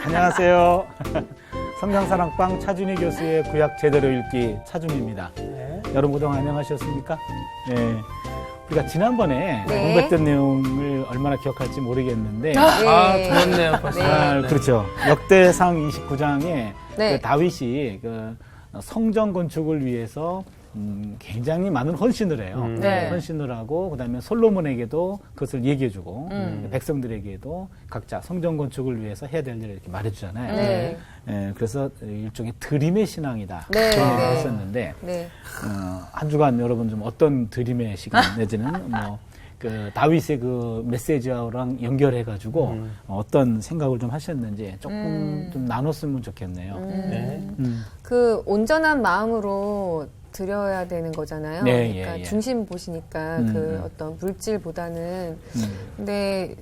안녕하세요. 성경사랑방 차준희 교수의 구약 제대로 읽기 차준희입니다. 네. 여러분 그동안 안녕하셨습니까? 네. 우리가 지난번에 네. 공부했던 내용을 얼마나 기억할지 모르겠는데 들었네요, 벌써. 네. 그렇죠. 역대상 29장에 네. 다윗이 성전 건축을 위해서 굉장히 많은 헌신을 해요. 네. 헌신을 하고 그다음에 솔로몬에게도 그것을 얘기해주고 백성들에게도 각자 성전 건축을 위해서 해야 될 일을 이렇게 말해주잖아요. 네. 예, 그래서 일종의 드림의 신앙이다 네. 그런 얘기를 네. 했었는데 네. 한 주간 여러분 좀 어떤 드림의 시간 내지는 다윗의 그 메시지랑 연결해가지고 어떤 생각을 좀 하셨는지 조금 좀 나눴으면 좋겠네요. 네. 그 온전한 마음으로 드려야 되는 거잖아요. 네, 그러니까 예. 중심 보시니까 그 어떤 물질보다는 근데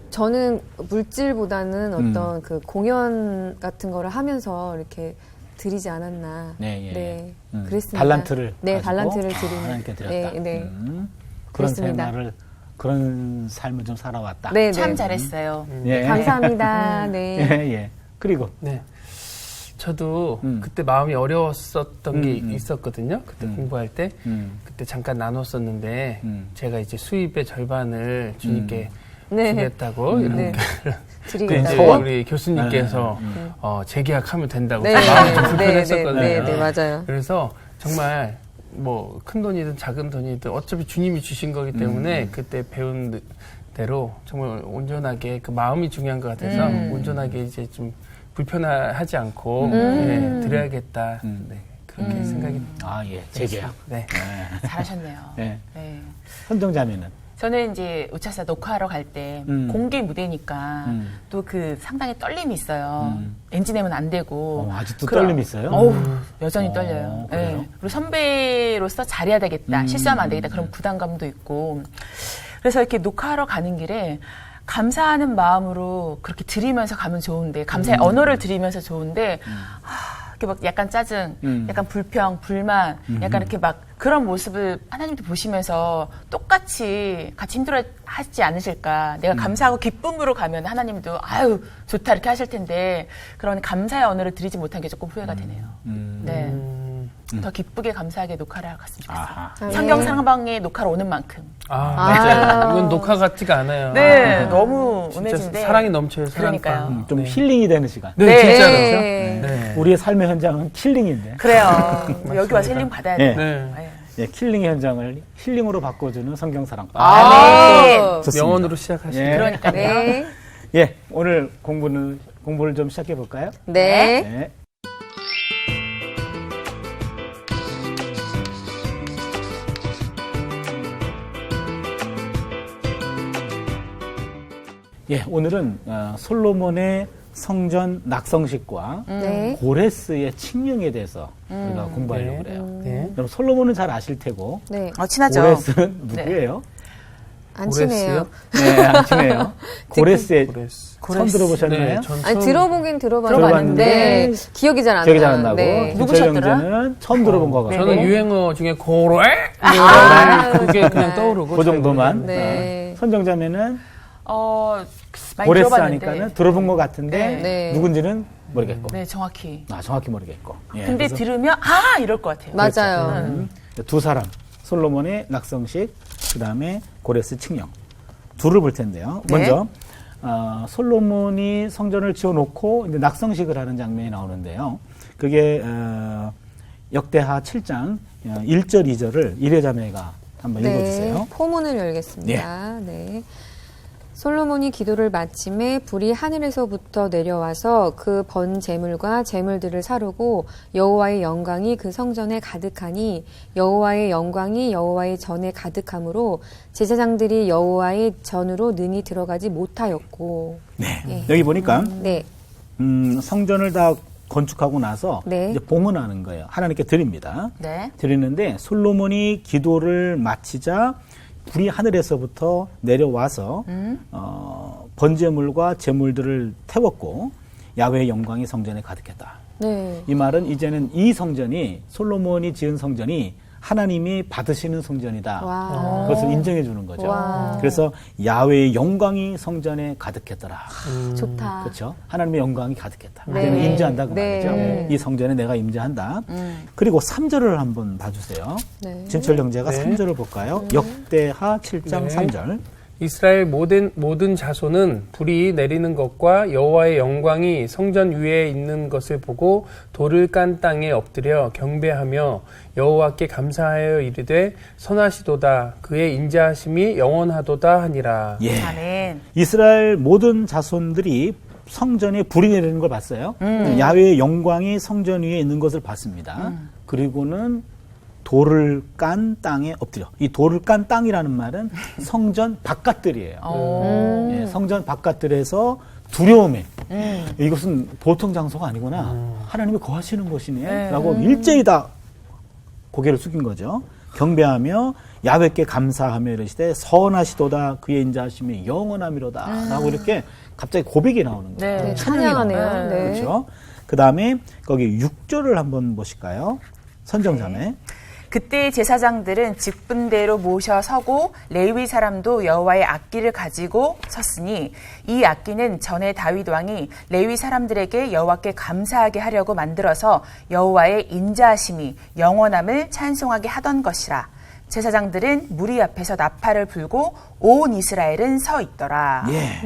저는 물질보다는 어떤 그 공연 같은 거를 하면서 이렇게 드리지 않았나. 네, 예. 네. 그랬습니다. 달란트를 네, 가지고 달란트를 드리는. 하나님께 드렸다. 네, 네. 그런 그렇습니다. 생활을 그런 삶을 좀 살아왔다. 네, 참 네. 잘했어요. 예. 감사합니다. 네. 예, 예. 그리고 네. 저도 그때 마음이 어려웠었던 게 있었거든요. 그때 공부할 때. 그때 잠깐 나눴었는데, 제가 이제 수입의 절반을 주님께 네. 주겠다고, 이런 네. 이제 드리겠다고. 우리 교수님께서 재계약하면 된다고 네. 마음이 좀 네, 불편했었거든요. 네, 네, 맞아요. 그래서 정말 뭐 큰 돈이든 작은 돈이든 어차피 주님이 주신 거기 때문에 그때 배운 대로 정말 온전하게 그 마음이 중요한 것 같아서 온전하게 이제 좀 불편하지 않고 드려야겠다. 네, 그렇게 생각이. 예, 재계약. 네. 잘하셨네요. 네. 네. 선정자매는 저는 이제 우차사 녹화하러 갈 때 공개 무대니까 또 그 상당히 떨림이 있어요. NG 내면 안 되고. 아직도 떨림이 있어요? 어우, 여전히 떨려요. 그래요? 네. 그리고 선배로서 잘해야 되겠다. 실수하면 안 되겠다. 그런 부담감도 있고. 그래서 이렇게 녹화하러 가는 길에 감사하는 마음으로 그렇게 드리면서 가면 좋은데, 감사의 언어를 드리면서 좋은데, 이렇게 막 약간 짜증, 약간 불평, 불만, 약간 이렇게 막 그런 모습을 하나님도 보시면서 똑같이 같이 힘들어 하지 않으실까. 내가 감사하고 기쁨으로 가면 하나님도 아유, 좋다 이렇게 하실 텐데, 그런 감사의 언어를 드리지 못한 게 조금 후회가 되네요. 네. 더 기쁘게 감사하게 녹화를 하러 갔으면 좋겠어요. 아하. 성경사랑방에 녹화로 오는 만큼. 맞아요. 이건 녹화 같지가 않아요. 네, 너무 진짜 음해진데. 사랑이 넘쳐요. 그러니까요. 사랑방. 좀 힐링이 되는 시간. 네, 네. 진짜로. 네. 네. 우리의 삶의 현장은 킬링인데. 그래요. 여기 와서 힐링 받아야 네. 돼요. 네. 예, 킬링의 현장을 힐링으로 바꿔주는 성경사랑방. 네. 좋습니다. 명언으로 시작하시죠. 예. 그러니까요. 네. 예, 오늘 공부를 좀 시작해 볼까요? 네. 네. 예, 오늘은 솔로몬의 성전 낙성식과 네. 고레스의 칙령에 대해서 우리가 공부하려고 네. 그래요. 네. 그럼 솔로몬은 잘 아실 테고 네. 친하죠. 고레스는 누구예요? 안 친해요. 고레스요? 네, 안 친해요. 고레스의 고레스. 처음 들어보셨나요? 네, 전 아니 처음- 들어보긴 들어봤는데 들어봤는데 기억이 잘 안 나요. 기억이 잘 안 나고 네. 누구셨더라? 는 처음 들어본 거 같고 저는 유행어 중에 고레? 그게 그냥 떠오르고. 그 정도만. 네. 선정자매는 많이 고레스 들어봤는데. 하니까는 들어본 것 같은데 네. 누군지는 모르겠고. 네, 정확히. 정확히 모르겠고. 예, 근데 그래서 들으면 이럴 것 같아요. 맞아요. 두 사람, 솔로몬의 낙성식, 그 다음에 고레스 칙령. 둘을 볼 텐데요. 네. 먼저, 솔로몬이 성전을 지어놓고 이제 낙성식을 하는 장면이 나오는데요. 그게, 역대하 7장 1절, 2절을 이래자매가 한번 읽어주세요. 포문을 열겠습니다. 네. 솔로몬이 기도를 마침에 불이 하늘에서부터 내려와서 그 번 제물과 제물들을 사르고 여호와의 영광이 그 성전에 가득하니 여호와의 영광이 여호와의 전에 가득함으로 제사장들이 여호와의 전으로 능히 들어가지 못하였고. 네. 예. 여기 보니까, 네. 성전을 다 건축하고 나서 네. 이제 봉헌하는 거예요. 하나님께 드립니다. 네. 드리는데 솔로몬이 기도를 마치자 불이 하늘에서부터 내려와서 번제물과 제물들을 태웠고 야훼의 영광이 성전에 가득했다. 네. 이 말은 이제는 이 성전이 솔로몬이 지은 성전이 하나님이 받으시는 성전이다. 와. 그것을 인정해 주는 거죠. 와. 그래서 야훼의 영광이 성전에 가득했더라. 좋다. 그렇죠. 하나님의 영광이 가득했다. 네. 그러면 임재한다 그 네. 말이죠. 네. 이 성전에 내가 임재한다. 그리고 3절을 한번 봐주세요. 네. 진철 형제가 네. 3절을 볼까요? 역대하 7장 네. 3절. 이스라엘 모든 자손은 불이 내리는 것과 여호와의 영광이 성전 위에 있는 것을 보고 돌을 깐 땅에 엎드려 경배하며 여호와께 감사하여 이르되 선하시도다 그의 인자하심이 영원하도다 하니라. 예. 아멘. 이스라엘 모든 자손들이 성전에 불이 내리는 걸 봤어요. 야훼의 영광이 성전 위에 있는 것을 봤습니다. 그리고는 돌을 깐 땅에 엎드려. 이 돌을 깐 땅이라는 말은 성전 바깥들이에요. 예, 성전 바깥들에서 두려움에 이것은 보통 장소가 아니구나. 하나님이 거하시는 곳이네. 라고 일제히 다 고개를 숙인 거죠. 경배하며 야훼께 감사하며 이르시되 선하시도다 그의 인자하심이 영원하미로다. 라고 이렇게 갑자기 고백이 나오는 거예요. 네. 찬양하네요. 나와요. 네. 그렇죠. 그 다음에 거기 6절을 한번 보실까요? 선정자매. 그때 제사장들은 직분대로 모셔 서고 레위 사람도 여호와의 악기를 가지고 섰으니 이 악기는 전에 다윗 왕이 레위 사람들에게 여호와께 감사하게 하려고 만들어서 여호와의 인자하심이 영원함을 찬송하게 하던 것이라. 제사장들은 무리 앞에서 나팔을 불고 온 이스라엘은 서 있더라. 예.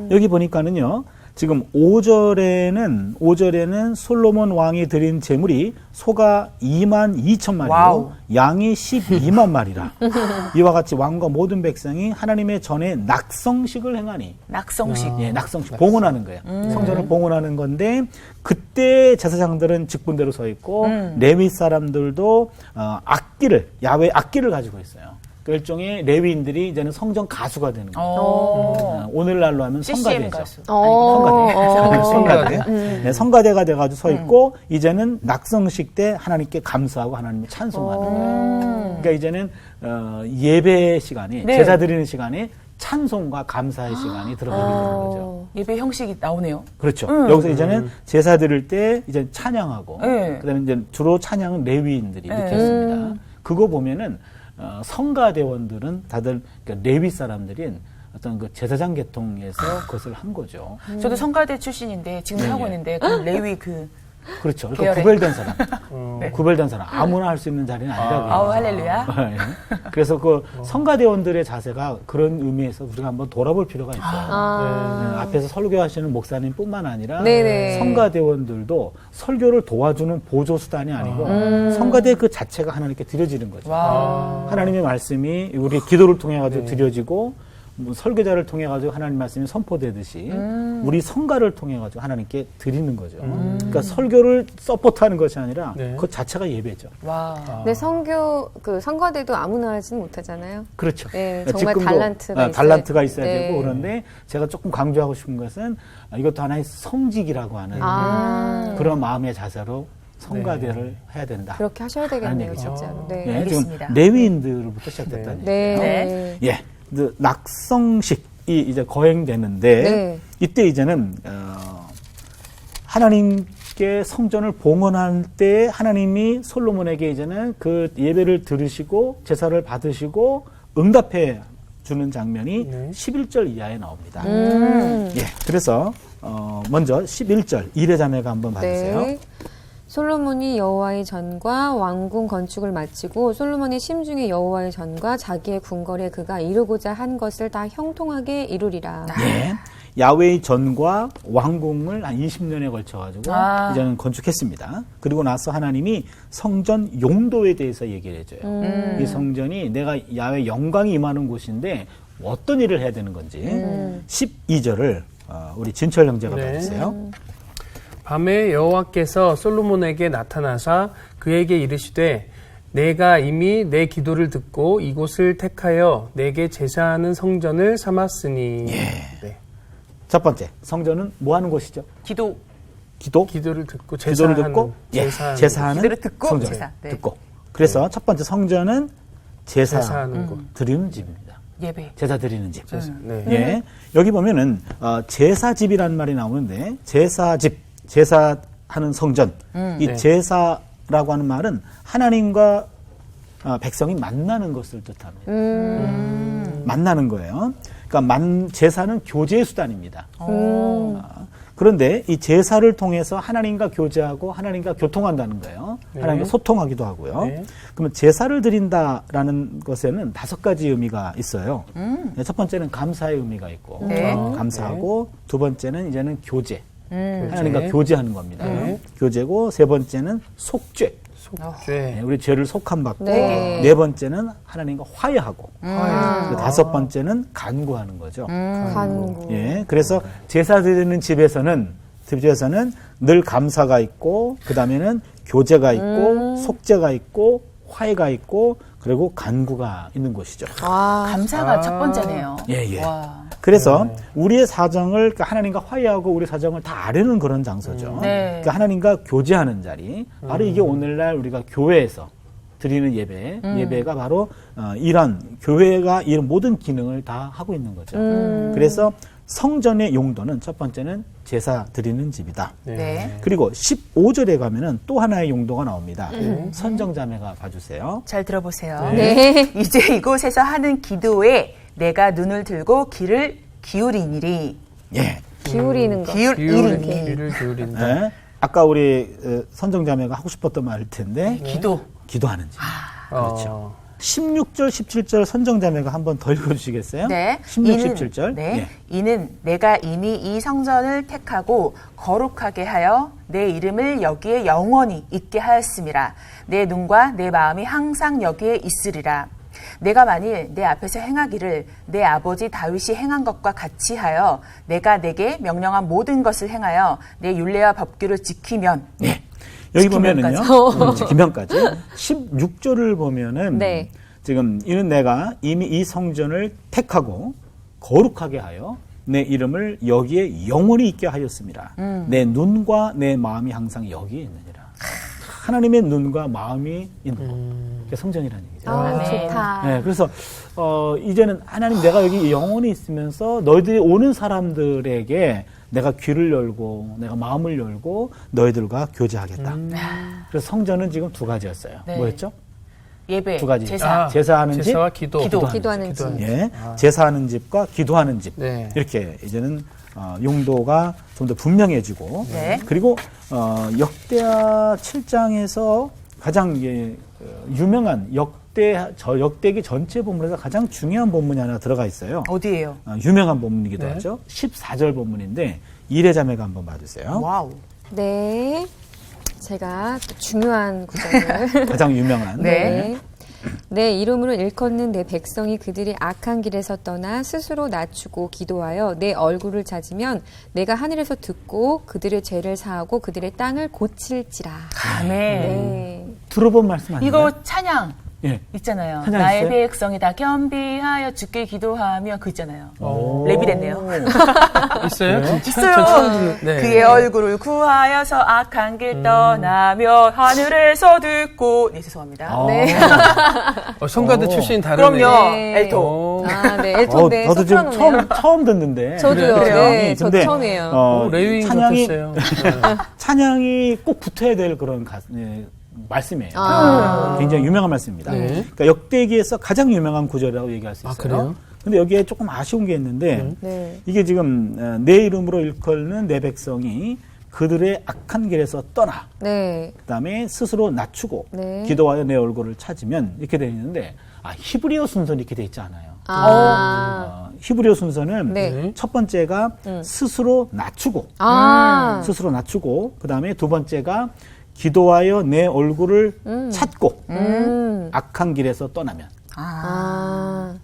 여기 보니까는요. 지금 5절에는 솔로몬 왕이 드린 제물이 소가 2만 2천 마리요, 와우. 양이 12만 마리라. 이와 같이 왕과 모든 백성이 하나님의 전에 낙성식을 행하니. 낙성식. 예, 낙성식. 봉헌하는 거예요. 성전을 봉헌하는 건데, 그때 제사장들은 직분대로 서 있고, 레위 사람들도 야훼 악기를 가지고 있어요. 그 일종의 레위인들이 이제는 성전 가수가 되는 거예요. 오늘날로 하면 CCM 성가대죠. 가수. 성가대. 네, 성가대가 돼가지고 서 있고, 이제는 낙성식 때 하나님께 감사하고 하나님을 찬송하는. 그러니까 이제는 예배 시간이, 네. 제사 드리는 시간에 찬송과 감사의 시간이 들어가게 되는 거죠. 예배 형식이 나오네요. 그렇죠. 여기서 이제는 제사 드릴 때 이제 찬양하고, 네. 그다음에 이제 주로 찬양은 레위인들이 이렇게 했습니다. 그거 보면은 성가대원들은 다들 그러니까 레위 사람들인 어떤 그 제사장 계통에서 그것을 한 거죠. 저도 성가대 출신인데 지금 네, 하고 네. 있는데 그 레위 그 그렇죠. 그러니까 계열의- 구별된 사람, 구별된 사람 아무나 할 수 있는 자리는 아니라고요. 아우 할렐루야. 예. 그래서 그 성가대원들의 자세가 그런 의미에서 우리가 한번 돌아볼 필요가 있어요. 네, 앞에서 설교하시는 목사님뿐만 아니라 네네. 성가대원들도 설교를 도와주는 보조 수단이 아니고 성가대 그 자체가 하나님께 드려지는 거죠. 와. 하나님의 말씀이 우리 기도를 통해 가지고 드려지고 뭐 설교자를 통해 가지고 하나님 말씀이 선포되듯이 우리 성가를 통해 가지고 하나님께 드리는 거죠. 그러니까 설교를 서포트하는 것이 아니라 네. 그 자체가 예배죠. 와. 근데 성가대도 아무나 하지는 못하잖아요. 그렇죠. 네, 정말 지금도, 달란트가 달란트가 있어야 있어야 네. 되고 그런데 제가 조금 강조하고 싶은 것은 이것도 하나의 성직이라고 하는 그런 마음의 자세로 성가대를 해야 된다. 그렇게 하셔야 하는 되겠네요, 얘기죠. 진짜로. 네. 예, 알겠습니다. 지금 레위인들부터 시작됐다는 네. 얘기예요. 네. 예, 그 낙성식이 이제 거행되는데 네. 이때 이제는 하나님께 성전을 봉헌할 때 하나님이 솔로몬에게 이제는 그 예배를 들으시고 제사를 받으시고 응답해 주는 장면이 11절 이하에 나옵니다. 예, 그래서 먼저 11절 이레자매가 한번 봐주세요. 네. 솔로몬이 여호와의 전과 왕궁 건축을 마치고 솔로몬의 심중에 여호와의 전과 자기의 궁궐에 그가 이루고자 한 것을 다 형통하게 이루리라. 예. 야훼의 전과 왕궁을 한 20년에 걸쳐가지고 이제는 건축했습니다. 그리고 나서 하나님이 성전 용도에 대해서 얘기를 해줘요. 이 성전이 내가 야훼 영광이 임하는 곳인데 어떤 일을 해야 되는 건지 12절을 우리 진철 형제가 네. 봐주세요. 밤에 여호와께서 솔로몬에게 나타나사 그에게 이르시되 내가 이미 내 기도를 듣고 이곳을 택하여 내게 제사하는 성전을 삼았으니. 네. 첫 번째 성전은 뭐 하는 곳이죠? 기도. 기도를 듣고 기도를 듣고 제사하는 기도를 듣고 성전. 제사. 네. 듣고. 그래서 첫 번째 성전은 제사하는 곳. 드리는 집입니다. 예배. 제사 드리는 집. 네. 예. 여기 보면은 제사집이라는 말이 나오는데 제사집, 제사하는 성전. 이 네. 제사라고 하는 말은 하나님과 백성이 만나는 것을 뜻합니다. 만나는 거예요. 그러니까 제사는 교제의 수단입니다. 그런데 이 제사를 통해서 하나님과 교제하고 하나님과 교통한다는 거예요. 네. 하나님과 소통하기도 하고요. 네. 그러면 제사를 드린다라는 것에는 5가지 의미가 있어요. 첫 번째는 감사의 의미가 있고, 네. 감사하고, 두 번째는 이제는 교제. 교제. 하나님과 교제하는 겁니다. 네. 교제고, 세 번째는 속죄. 속죄. 네, 우리 죄를 속함받고, 네. 네 번째는 하나님과 화해하고, 화해. 그 다섯 번째는 간구하는 거죠. 간구. 예, 그래서 제사 드리는 집에서는 늘 감사가 있고, 그 다음에는 교제가 있고, 속죄가 있고, 화해가 있고, 그리고 간구가 있는 곳이죠. 아, 감사가 첫 번째네요. 예, 예. 와. 그래서 우리의 사정을, 그러니까 하나님과 화해하고 우리 사정을 다 아뢰는 그런 장소죠. 네. 그러니까 하나님과 교제하는 자리. 바로 이게 오늘날 우리가 교회에서 드리는 예배가 바로 이런 교회가 이런 모든 기능을 다 하고 있는 거죠. 그래서 성전의 용도는 첫 번째는 제사 드리는 집이다. 네. 그리고 15절에 가면은 또 하나의 용도가 나옵니다. 선정자매가 봐주세요. 잘 들어보세요. 네. 이제 이곳에서 하는 기도에 내가 눈을 들고 귀를 기울이니리. 예. 기울이는 거. 기울이니. 귀를 기울인다. 예. 아까 우리 선정자매가 하고 싶었던 말일 텐데 기도. 기도하는 집. 그렇죠. 어. 16절, 17절 선정자매가 한번 더 읽어주시겠어요? 네. 16, 17절. 네. 예. 이는 내가 이미 이 성전을 택하고 거룩하게 하여 내 이름을 여기에 영원히 있게 하였음이라. 내 눈과 내 마음이 항상 여기에 있으리라. 내가 만일 내 앞에서 행하기를 내 아버지 다윗이 행한 것과 같이 하여 내가 내게 명령한 모든 것을 행하여 내 율례와 법규를 지키면 네. 여기 지키면까지. 보면은요. 지키면까지. 16절을 보면은 네. 지금 이는 내가 이미 이 성전을 택하고 거룩하게 하여 내 이름을 여기에 영원히 있게 하였습니다. 내 눈과 내 마음이 항상 여기에 있느니라. 하나님의 눈과 마음이 있는 곳. 그게 성전이라는 얘기죠. 아, 네. 좋다. 네, 그래서 이제는 하나님 내가 여기 영원히 있으면서 너희들이 오는 사람들에게 내가 귀를 열고 내가 마음을 열고 너희들과 교제하겠다. 그래서 성전은 지금 2가지였어요. 네. 뭐였죠? 예배, 2가지. 제사. 제사하는 집, 제사와 기도. 기도하는 집. 예, 제사하는 집과 기도하는 집. 네. 이렇게 이제는 용도가 좀 더 분명해지고 네. 그리고 역대하 7장에서 가장 유명한 역대기 전체 본문에서 가장 중요한 본문이 하나 들어가 있어요. 어디예요? 유명한 본문이기도 네. 하죠. 14절 본문인데 이레자매가 한번 봐주세요. 와우. 네. 제가 또 중요한 구절을. 가장 유명한. 네. 내 이름으로 일컫는 내 백성이 그들이 악한 길에서 떠나 스스로 낮추고 기도하여 내 얼굴을 찾으면 내가 하늘에서 듣고 그들의 죄를 사하고 그들의 땅을 고칠지라. 아멘. 네. 들어본 말씀 아니에요? 이거 찬양 예. 있잖아요. 찬양 나의 있어요? 백성이 다 겸비하여 주께 기도하며 그 있잖아요. 오. 랩이 됐네요. 있어요? 네. 있어요. 네. 그의 얼굴을 구하여서 악한 길 떠나며 하늘에서 듣고. 네, 죄송합니다. 네. 성가대 출신이 다르네. 그럼요. 네. 엘토. 오. 아, 네. 엘톤데 나도 지금 소프라노네요. 처음 듣는데. 저도요. 그래요? 네, 저 근데, 처음이에요. 레위인 찬양이 같았어요. 찬양이 꼭 붙어야 될 그런 말씀이에요. 아. 굉장히 유명한 말씀입니다. 네. 그러니까 역대기에서 가장 유명한 구절이라고 얘기할 수 아, 있어요. 그래요? 근데 여기에 조금 아쉬운 게 있는데 네. 이게 지금 내 이름으로 일컫는 내 백성이 그들의 악한 길에서 떠나 네. 그다음에 스스로 낮추고 네. 기도하여 내 얼굴을 찾으면 이렇게 되어 있는데 히브리어 순서는 이렇게 되어 있지 않아요. 아. 히브리어 순서는 네. 첫 번째가 스스로 낮추고 아. 스스로 낮추고 그다음에 두 번째가 기도하여 내 얼굴을 찾고 악한 길에서 떠나면 아.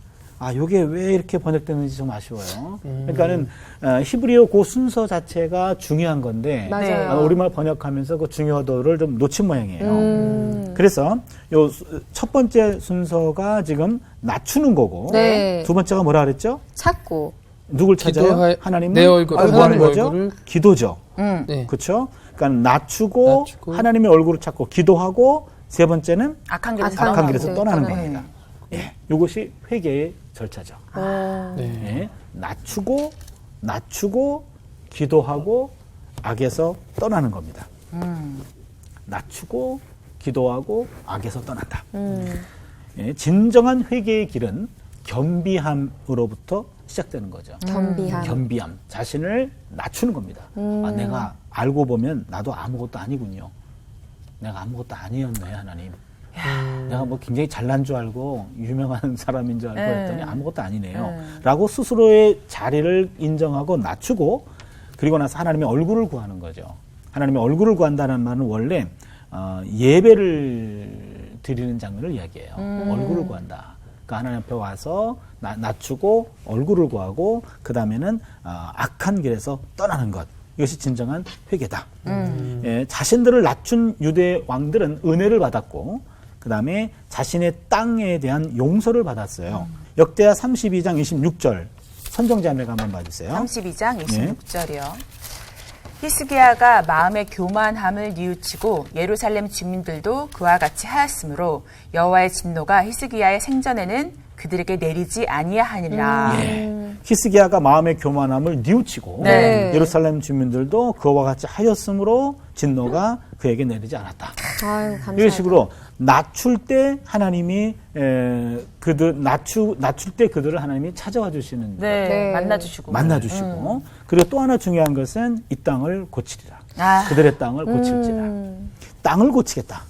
요게 왜 이렇게 번역되는지 좀 아쉬워요. 그러니까는 히브리어 그 순서 자체가 중요한 건데 맞아요. 우리말 번역하면서 그 중요도를 좀 놓친 모양이에요. 그래서 요 첫 번째 순서가 지금 낮추는 거고 네. 두 번째가 뭐라 그랬죠? 찾고. 누굴 찾아요? 기도하- 하나님을 내 얼굴, 뭐 하는 하나님 거죠? 얼굴을. 기도죠. 네. 그렇죠? 그러니까 낮추고 하나님의 얼굴을 찾고 기도하고 세 번째는 악한 길에서 악한 악한 떠나고. 길에서 네, 떠나는 떠나는. 겁니다. 예, 이것이 회개의 절차죠. 네. 예, 낮추고 기도하고 악에서 떠나는 겁니다. 낮추고 기도하고 악에서 떠난다. 예, 진정한 회개의 길은 겸비함으로부터 시작되는 거죠. 겸비함. 겸비함. 자신을 낮추는 겁니다. 아, 내가 알고 보면 나도 아무것도 아니군요. 내가 아무것도 아니었네, 하나님. 내가 뭐 굉장히 잘난 줄 알고 유명한 사람인 줄 알고 했더니 아무것도 아니네요. 라고 스스로의 자리를 인정하고 낮추고 그리고 나서 하나님의 얼굴을 구하는 거죠. 하나님의 얼굴을 구한다는 말은 원래 예배를 드리는 장면을 이야기해요. 얼굴을 구한다. 그러니까 하나님 앞에 와서 낮추고 얼굴을 구하고 그 다음에는 악한 길에서 떠나는 것. 이것이 진정한 회개다. 예, 자신들을 낮춘 유대 왕들은 은혜를 받았고 그 다음에 자신의 땅에 대한 용서를 받았어요. 역대하 32장 26절 선정자매가 한번 봐주세요. 32장 26절이요. 히스기야가 마음의 교만함을 뉘우치고 예루살렘 주민들도 그와 같이 하였으므로 여호와의 진노가 히스기야의 생전에는 그들에게 내리지 아니하니라. 히스기야가 마음의 교만함을 뉘우치고 네. 예루살렘 주민들도 그와 같이 하였으므로 진노가 그에게 내리지 않았다. 아유, 감사하다. 이런 식으로 낮출 때 하나님이 낮출 때 그들을 하나님이 찾아와 주시는 네, 네. 만나주시고. 만나주시고 그리고 또 하나 중요한 것은 이 땅을 고치리라. 아. 그들의 땅을 고칠지라. 땅을 고치겠다.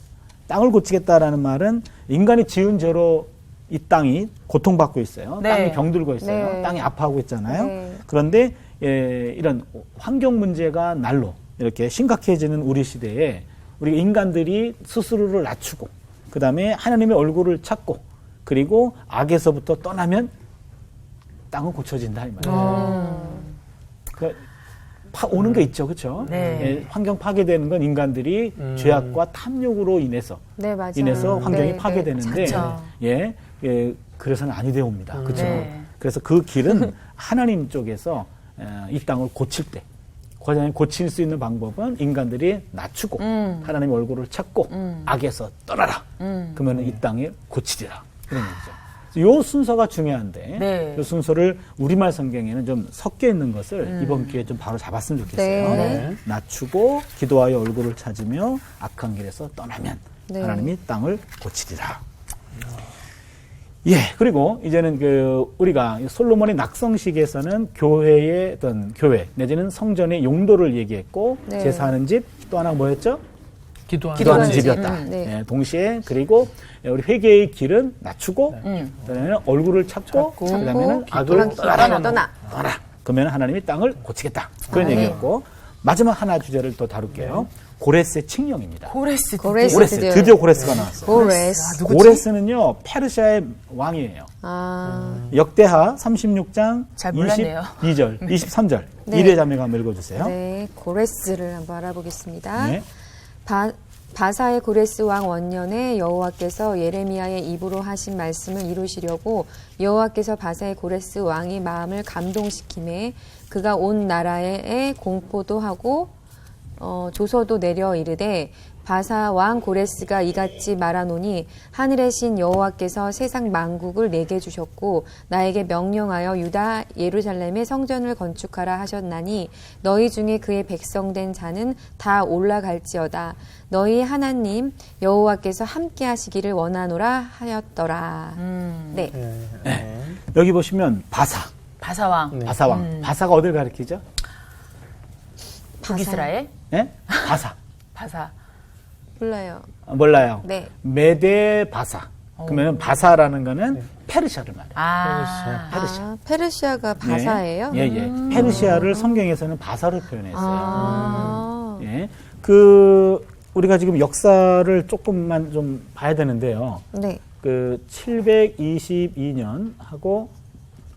땅을 고치겠다라는 말은 인간이 지은 죄로 이 땅이 고통받고 있어요. 네. 땅이 병들고 있어요. 네. 땅이 아파하고 있잖아요. 네. 그런데 이런 환경 문제가 날로 이렇게 심각해지는 우리 시대에 우리 인간들이 스스로를 낮추고 그 다음에 하나님의 얼굴을 찾고 그리고 악에서부터 떠나면 땅은 고쳐진다 이 말이에요. 오는 게 있죠, 그렇죠? 네. 환경 파괴되는 건 인간들이 죄악과 탐욕으로 인해서 네, 맞아요. 환경이 네, 파괴되는데 그렇죠. 그래서는 아니 되옵니다, 그렇죠? 네. 그래서 그 길은 하나님 쪽에서 이 땅을 고칠 때. 과연 고칠 수 있는 방법은 인간들이 낮추고 하나님의 얼굴을 찾고 악에서 떠나라. 그러면 이 땅을 고치리라. 그런 얘기죠. 이 순서가 중요한데 네. 이 순서를 우리말 성경에는 좀 섞여 있는 것을 이번 기회에 좀 바로 잡았으면 좋겠어요. 네. 낮추고 기도하여 얼굴을 찾으며 악한 길에서 떠나면 네. 하나님이 땅을 고치리라. 예, 그리고 이제는 우리가 솔로몬의 낙성식에서는 교회의 어떤 교회, 내지는 성전의 용도를 얘기했고, 네. 제사하는 집, 또 하나 뭐였죠? 기도하는 기도하는 집. 집이었다. 네. 예, 동시에, 그리고 우리 회개의 길은 낮추고, 그다음에는 얼굴을 찾고, 그다음에는 악을 떠나. 그러면 하나님이 땅을 고치겠다. 그런 네. 얘기였고, 마지막 하나 주제를 또 다룰게요. 고레스의 칙령입니다. 고레스. 고레스. 고레스, 드디어 고레스가 나왔어요. 고레스. 고레스는요, 페르시아의 왕이에요. 역대하 36장 잘 몰랐네요. 22절, 23절. 네. 이래 자매가 한번 읽어주세요. 네, 고레스를 한번 알아보겠습니다. 네. 바사의 고레스 왕 원년에 여호와께서 예레미야의 입으로 하신 말씀을 이루시려고 여호와께서 바사의 고레스 왕의 마음을 감동시키매 그가 온 나라에 공포도 하고 조서도 내려 이르되 바사 왕 고레스가 이같이 말하노니 하늘의 신 여호와께서 세상 만국을 내게 주셨고 나에게 명령하여 유다 예루살렘의 성전을 건축하라 하셨나니 너희 중에 그의 백성된 자는 다 올라갈지어다 너희 하나님 여호와께서 함께 하시기를 원하노라 하였더라. 네. 여기 보시면 바사왕. 바사왕. 바사가 어딜 가리키죠? 북이스라엘? 네? 바사. 몰라요. 몰라요. 네. 메데 바사. 그러면 바사라는 거는 페르시아를 말해요. 아, 페르시아가 바사예요? 예, 예. 페르시아를 성경에서는 바사로 표현했어요. 네. 예. 우리가 지금 역사를 조금만 좀 봐야 되는데요. 네. 722년 하고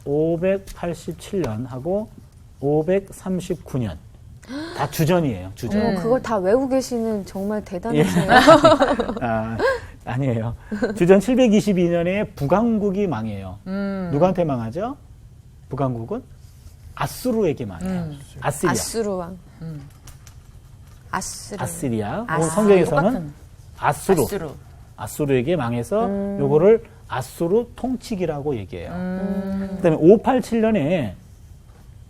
587년 하고 539년. 다 주전이에요, 주전. 그걸 다 외우고 계시는 정말 대단하세요. 아니에요. 주전 722년에 북왕국이 망해요. 누구한테 망하죠? 북왕국은? 아수르에게 망해요. 아시리아. 아수르 왕. 아시리아. 아시리아. 성경에서는 아수르에게 망해서 요거를 아수르 통치기라고 얘기해요. 그다음에 587년에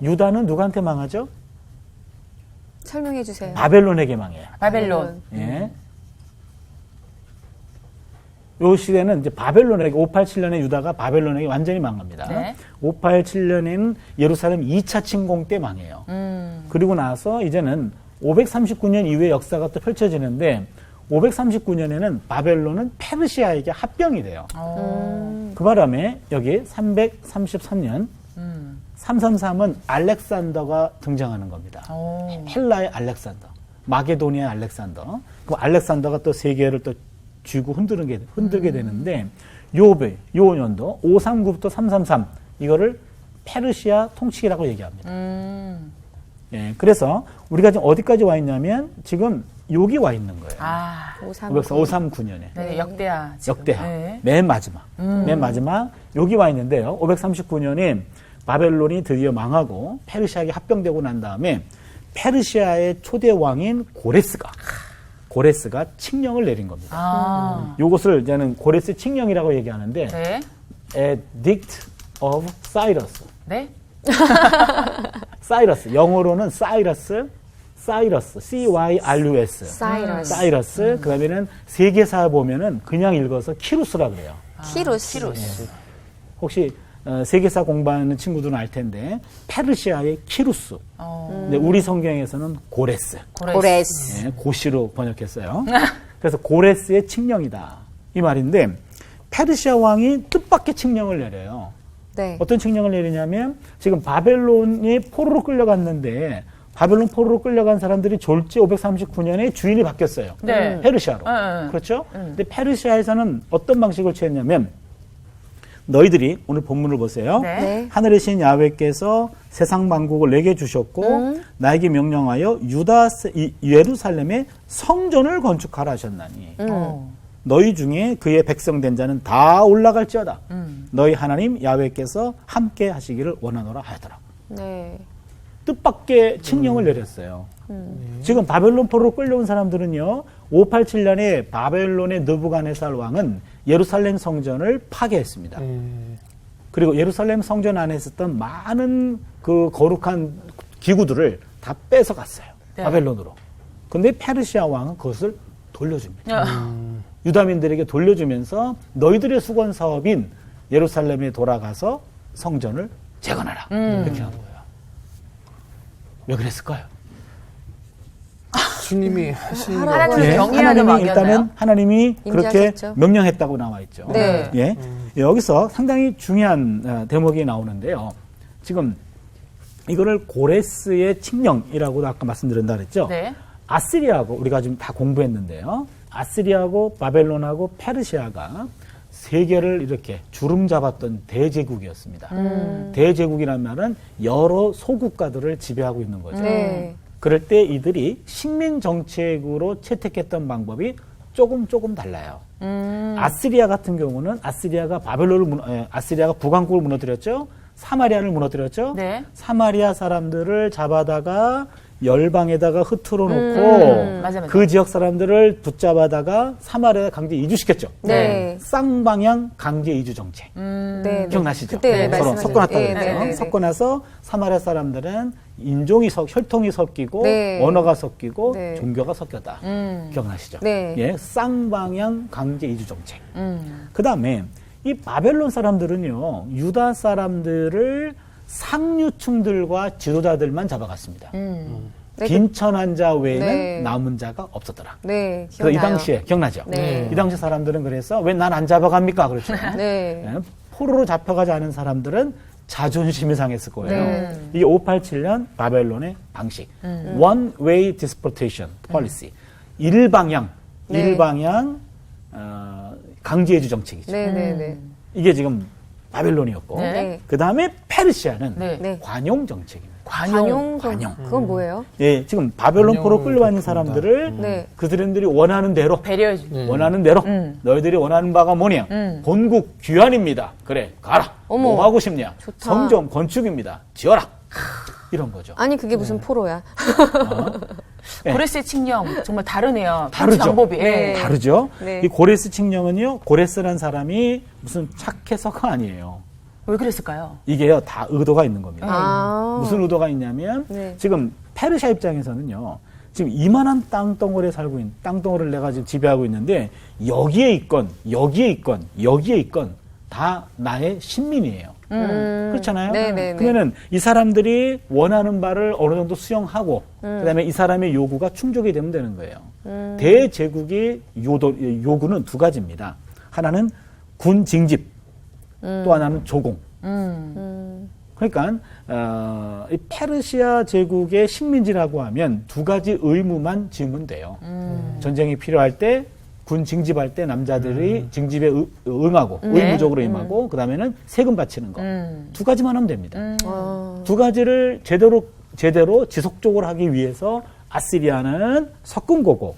유다는 누구한테 망하죠? 설명해 주세요. 바벨론에게 망해요. 바벨론. 예. 요 시대는 이제 바벨론에게 587년에 유다가 바벨론에게 완전히 망합니다. 네. 587년에는 예루살렘 2차 침공 때 망해요. 그리고 나서 이제는 539년 이후의 역사가 또 펼쳐지는데 539년에는 바벨론은 페르시아에게 합병이 돼요. 그 바람에 여기 333년 333은 알렉산더가 등장하는 겁니다. 헬라의 알렉산더, 마게도니아의 알렉산더. 그 알렉산더가 또 세계를 또 쥐고 흔들게 되는데 요 연도 539부터 333 이거를 페르시아 통치기라고 얘기합니다. 예, 그래서 우리가 지금 어디까지 와 있냐면 지금 여기 와 있는 거예요. 아, 539년에. 네, 역대하. 지금. 역대하. 네. 맨 마지막 여기 와 있는데요. 539년에 바벨론이 드디어 망하고 페르시아에게 합병되고 난 다음에 페르시아의 초대 왕인 고레스가 칙령을 내린 겁니다. 아, 이것을 이제는 고레스 칙령이라고 얘기하는데 네. Edict of Cyrus. 네. 사이러스 영어로는 사이러스 C-Y-R-U-S 사이러스 그다음에는 세계사 보면은 그냥 읽어서 키루스라 그래요. 키루스. 혹시 세계사 공부하는 친구들은 알 텐데 페르시아의 키루스. 근데 우리 성경에서는 고레스. 고레스. 예, 고시로 번역했어요. 그래서 고레스의 칙령이다 이 말인데 페르시아 왕이 뜻밖의 칙령을 내려요. 네. 어떤 칙령을 내리냐면 지금 바벨론이 포로로 끌려갔는데 바벨론 포로로 끌려간 사람들이 졸지 539년에 주인이 바뀌었어요. 네. 페르시아로. 네. 그렇죠? 근데 페르시아에서는 어떤 방식을 취했냐면 너희들이 오늘 본문을 보세요. 네. 네. 하늘의 신 야훼께서 세상 만국을 내게 주셨고 나에게 명령하여 예루살렘에 성전을 건축하라 하셨나니 너희 중에 그의 백성 된 자는 다 올라갈지어다. 너희 하나님 야훼께서 함께 하시기를 원하노라 하더라. 네. 뜻밖의 칙령을 내렸어요. 지금 바벨론 포로로 끌려온 사람들은요. 587년에 바벨론의 느부갓네살 왕은 예루살렘 성전을 파괴했습니다. 그리고 예루살렘 성전 안에 있었던 많은 그 거룩한 기구들을 다 뺏어갔어요. 네. 바벨론으로. 근데 페르시아 왕은 그것을 돌려줍니다. 유다민들에게 돌려주면서 너희들의 수건 사업인 예루살렘에 돌아가서 성전을 재건하라. 이렇게 한 거예요. 왜 그랬을까요? 주님이 하시는 거. 하나님을 예, 경외하는 하나님이 일단은 왕이었나요? 하나님이 그렇게 임재하셨죠. 명령했다고 나와 있죠. 네. 예. 여기서 상당히 중요한 대목이 나오는데요. 지금 이거를 고레스의 칙령이라고도 아까 말씀드린다 그랬죠. 네. 아시리아하고 우리가 지금 다 공부했는데요. 아시리아하고 바벨론하고 페르시아가 세계를 이렇게 주름 잡았던 대제국이었습니다. 대제국이란 말은 여러 소국가들을 지배하고 있는 거죠. 네. 그럴 때 이들이 식민 정책으로 채택했던 방법이 조금 달라요. 아시리아 같은 경우는 아시리아가 아시리아가 북왕국을 무너뜨렸죠. 사마리아를 무너뜨렸죠. 네. 사마리아 사람들을 잡아다가 열방에다가 흩어놓고 놓고 맞아. 그 지역 사람들을 붙잡아다가 사마리아에 강제 이주시켰죠. 네. 쌍방향 강제 이주 정책. 네. 기억나시죠? 그때 서로 말씀하셨- 섞어놨다고 네, 그랬죠. 네, 네. 섞고 나서 사마리아 사람들은 인종이 혈통이 섞이고 네. 언어가 섞이고 네. 종교가 섞였다. 기억나시죠? 네. 예, 쌍방향 강제 이주 정책. 그다음에 이 바벨론 사람들은요. 유다 사람들을 상류층들과 지도자들만 잡아갔습니다. 네, 빈천한 자 외에는 네. 남은 자가 없었더라. 네. 그래서 이 기억나요. 당시에 기억나죠? 네. 이 당시 사람들은 그래서 왜 난 안 잡아갑니까? 그렇죠. 네. 예, 포로로 잡혀가지 않은 사람들은 자존심이 상했을 거예요. 네. 이게 587년 바벨론의 방식. One Way Deportation Policy. 일방향 네. 강제해주 정책이죠. 네, 네, 네. 이게 지금 바벨론이었고, 네. 네. 그 다음에 페르시아는 네. 네. 관용 정책입니다. 관용. 관용. 그건 뭐예요? 예, 지금 바벨론 포로 관용을 끌려가는 베푼다. 사람들을 네. 그 사람들이 원하는 대로 배려해 주. 원하는 대로 너희들이 원하는 바가 뭐냐? 본국 귀환입니다. 그래 가라. 어머. 뭐 하고 싶냐? 좋다. 성전 건축입니다. 지어라. 이런 거죠. 아니 그게 무슨 포로야? 네. 고레스의 칙령 정말 다르네요. 다르죠. 방법이. 네. 다르죠. 네. 이 고레스 칙령은요. 고레스라는 사람이 무슨 착해서가 아니에요. 왜 그랬을까요? 이게요 다 의도가 있는 겁니다. 아. 무슨 의도가 있냐면 네. 지금 페르시아 입장에서는요. 지금 이만한 땅덩어리에 살고 있는, 땅덩어리를 내가 지금 지배하고 있는데, 여기에 있건, 여기에 있건, 여기에 있건, 다 나의 신민이에요. 그렇잖아요? 네네네. 그러면은 이 사람들이 원하는 바를 어느 정도 수용하고, 그 다음에 이 사람의 요구가 충족이 되면 되는 거예요. 대제국의 요구는 두 가지입니다. 하나는 군 징집, 또 하나는 조공. 그러니까 이 페르시아 제국의 식민지라고 하면 두 가지 의무만 지으면 돼요. 전쟁이 필요할 때, 군 징집할 때 남자들이 징집에 응하고 네. 의무적으로 임하고 그다음에는 세금 바치는 거. 두 가지만 하면 됩니다. 아. 두 가지를 제대로 지속적으로 하기 위해서 아시리아는 섞은 거고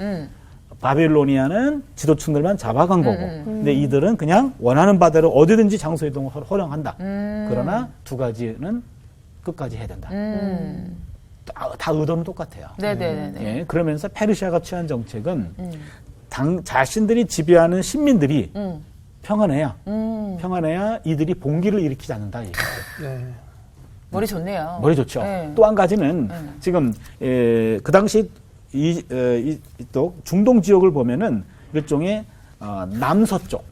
바빌로니아는 지도층들만 잡아간 거고. 근데 이들은 그냥 원하는 바대로 어디든지 장소 이동을 허용한다. 그러나 두 가지는 끝까지 해야 된다. 다 의도는 똑같아요. 네네네. 예, 그러면서 페르시아가 취한 정책은 자신들이 지배하는 신민들이 평안해야 이들이 봉기를 일으키지 않는다. 네. 머리 좋네요. 머리 좋죠. 네. 또 한 가지는 지금 그 당시 또 중동 지역을 보면은 일종의 남서쪽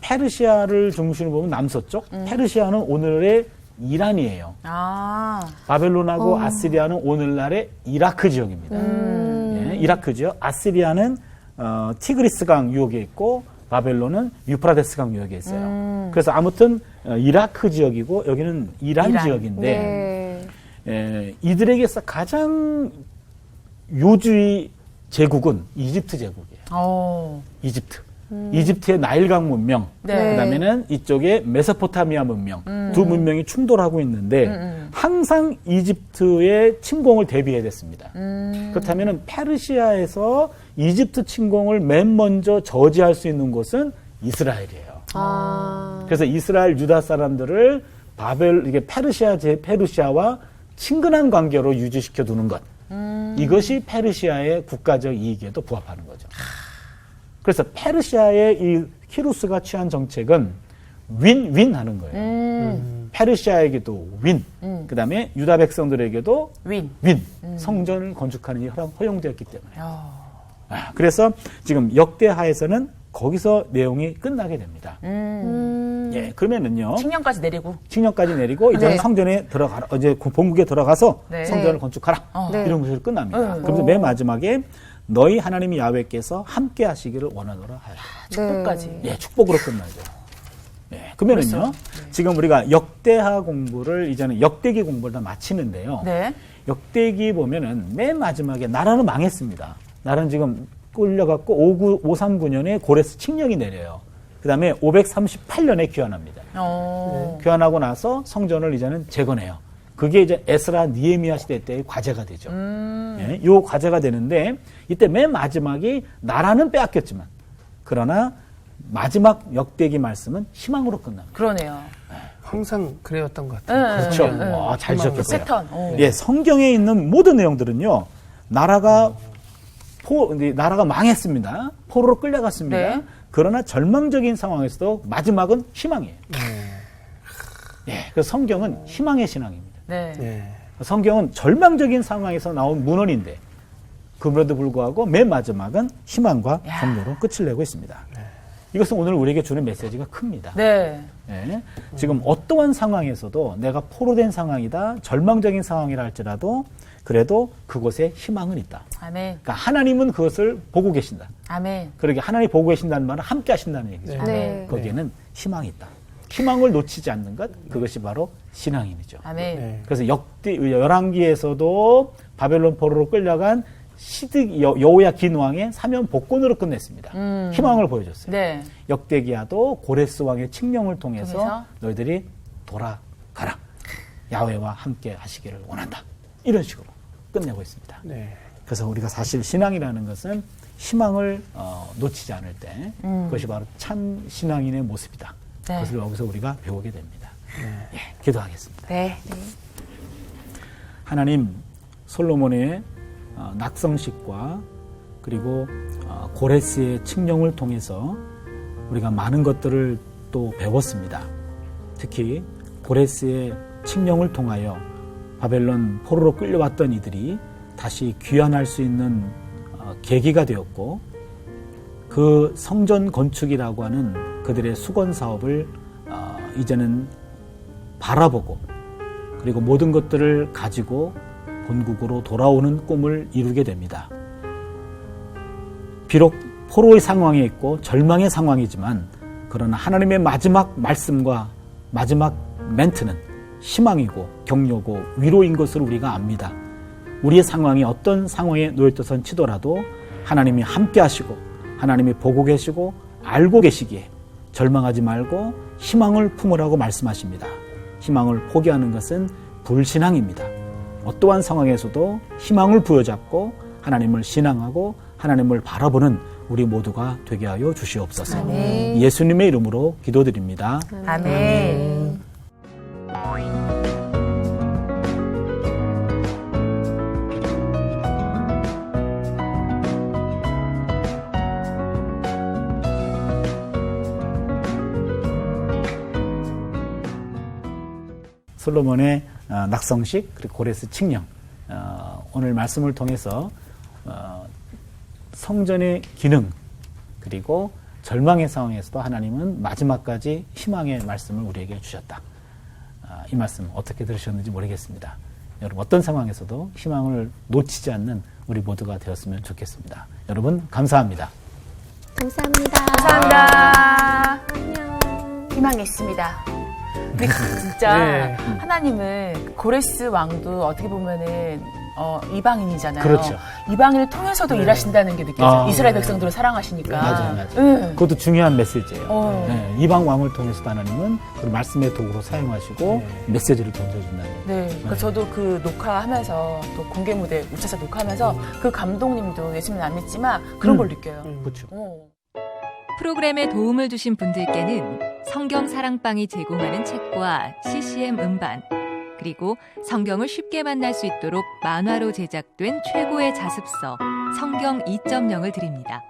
페르시아를 중심으로 보면 남서쪽 페르시아는 오늘의 이란이에요. 아. 바벨론하고 아시리아는 오늘날의 이라크 지역입니다. 예, 이라크 지역. 아시리아는 티그리스강 유역에 있고 바벨론은 유프라데스강 유역에 있어요. 그래서 아무튼 이라크 지역이고 여기는 이란 지역인데 이들에게서 가장 요주의 제국은 이집트 제국이에요. 이집트. 이집트의 나일강 문명, 네. 그다음에는 이쪽에 메소포타미아 문명, 두 문명이 충돌하고 있는데 항상 이집트의 침공을 대비해야 됐습니다. 그렇다면 페르시아에서 이집트 침공을 맨 먼저 저지할 수 있는 곳은 이스라엘이에요. 그래서 이스라엘 유다 사람들을 이게 페르시아와 친근한 관계로 유지시켜 두는 것. 이것이 페르시아의 국가적 이익에도 부합하는 거죠. 그래서 페르시아의 이 키루스가 취한 정책은 윈 하는 거예요. 페르시아에게도 윈, 그 다음에 유다 백성들에게도 윈. 성전을 건축하는 일이 허용되었기 때문에. 그래서 지금 역대하에서는 거기서 내용이 끝나게 됩니다. 예, 그러면은요. 칙령까지 내리고 이제는 네. 성전에 들어가라. 이제 본국에 들어가서 네. 성전을 건축하라. 네. 이런 것으로 끝납니다. 그래서 맨 마지막에 너희 하나님 야훼께서 함께 하시기를 원하노라 하여. 축복까지. 예, 축복으로 끝나죠. 예, 그러면은요. 지금 우리가 역대하 공부를 이제는 역대기 공부를 다 마치는데요. 네. 역대기 보면은 맨 마지막에 나라는 망했습니다. 나라는 지금 끌려갖고 539년에 고레스 칙령이 내려요. 그 다음에 538년에 귀환합니다. 귀환하고 나서 성전을 이제는 재건해요. 그게 이제 에스라 니에미야 시대 때의 과제가 되죠. 예, 요 과제가 되는데 이때 맨 마지막이 나라는 빼앗겼지만 그러나 마지막 역대기 말씀은 희망으로 끝납니다. 그러네요. 항상 그래왔던 것 같아요. 그렇죠. 잘 지적했어요. 패턴. 예, 성경에 있는 모든 내용들은요. 나라가 망했습니다. 포로로 끌려갔습니다. 네. 그러나 절망적인 상황에서도 마지막은 희망이에요. 예, 그래서 성경은 희망의 신앙입니다. 네. 네. 성경은 절망적인 상황에서 나온 문헌인데 그럼에도 불구하고 맨 마지막은 희망과 성도로 끝을 내고 있습니다. 이것은 오늘 우리에게 주는 메시지가 큽니다. 네. 예, 지금 어떠한 상황에서도 내가 포로된 상황이다, 절망적인 상황이라 할지라도 그래도 그곳에 희망은 있다. 아멘. 그러니까 하나님은 그것을 보고 계신다. 아멘. 그러게 하나님이 보고 계신다는 말은 함께 하신다는 얘기죠. 네. 거기에는 희망이 있다. 희망을 놓치지 않는 것, 그것이 바로 신앙인이죠. 아멘. 네. 그래서 열왕기에서도 바벨론 포로로 끌려간 여호야긴 왕의 사면 복권으로 끝냈습니다. 희망을 보여줬어요. 네. 역대기야도 고레스 왕의 칙령을 통해서 너희들이 돌아가라. 야훼와 함께 하시기를 원한다. 이런 식으로 끝내고 있습니다. 네. 그래서 우리가 사실 신앙이라는 것은 희망을 놓치지 않을 때 그것이 바로 참 신앙인의 모습이다. 네. 그것을 여기서 우리가 배우게 됩니다. 예, 기도하겠습니다. 네. 하나님, 솔로몬의 낙성식과 그리고 고레스의 칙령을 통해서 우리가 많은 것들을 또 배웠습니다. 특히 고레스의 칙령을 통하여 바벨론 포로로 끌려왔던 이들이 다시 귀환할 수 있는 계기가 되었고 그 성전 건축이라고 하는 그들의 수건 사업을 이제는 바라보고 그리고 모든 것들을 가지고 본국으로 돌아오는 꿈을 이루게 됩니다. 비록 포로의 상황에 있고 절망의 상황이지만 그러나 하나님의 마지막 말씀과 마지막 멘트는 희망이고 격려고 위로인 것을 우리가 압니다. 우리의 상황이 어떤 상황에 놓여있던 치더라도 하나님이 함께 하시고 하나님이 보고 계시고 알고 계시기에 절망하지 말고 희망을 품으라고 말씀하십니다. 희망을 포기하는 것은 불신앙입니다. 어떠한 상황에서도 희망을 부여잡고 하나님을 신앙하고 하나님을 바라보는 우리 모두가 되게 하여 주시옵소서. 아멘. 예수님의 이름으로 기도드립니다. 아멘. 솔로몬의 낙성식 그리고 고레스 칙령 오늘 말씀을 통해서 성전의 기능 그리고 절망의 상황에서도 하나님은 마지막까지 희망의 말씀을 우리에게 주셨다. 이 말씀 어떻게 들으셨는지 모르겠습니다. 여러분 어떤 상황에서도 희망을 놓치지 않는 우리 모두가 되었으면 좋겠습니다. 여러분 감사합니다. 감사합니다. 감사합니다. 안녕. 희망이 있습니다. 근데 진짜 네. 하나님은 고레스 왕도 어떻게 보면은 이방인이잖아요. 그렇죠. 이방인을 통해서도 일하신다는 게 느껴져요. 아, 이스라엘 백성들을 사랑하시니까. 맞아요. 네. 그것도 중요한 메시지예요. 어. 이방 왕을 통해서도 하나님은 그 말씀의 도구로 사용하시고 메시지를 던져준다는 거예요. 네. 그러니까 저도 그 녹화하면서 또 공개 무대 우차사 녹화하면서 그 감독님도 예수님 안 믿지만 그런 걸 느껴요. 그렇죠. 프로그램에 도움을 주신 분들께는 성경 사랑방이 제공하는 책과 CCM 음반, 그리고 성경을 쉽게 만날 수 있도록 만화로 제작된 최고의 자습서 성경 2.0을 드립니다.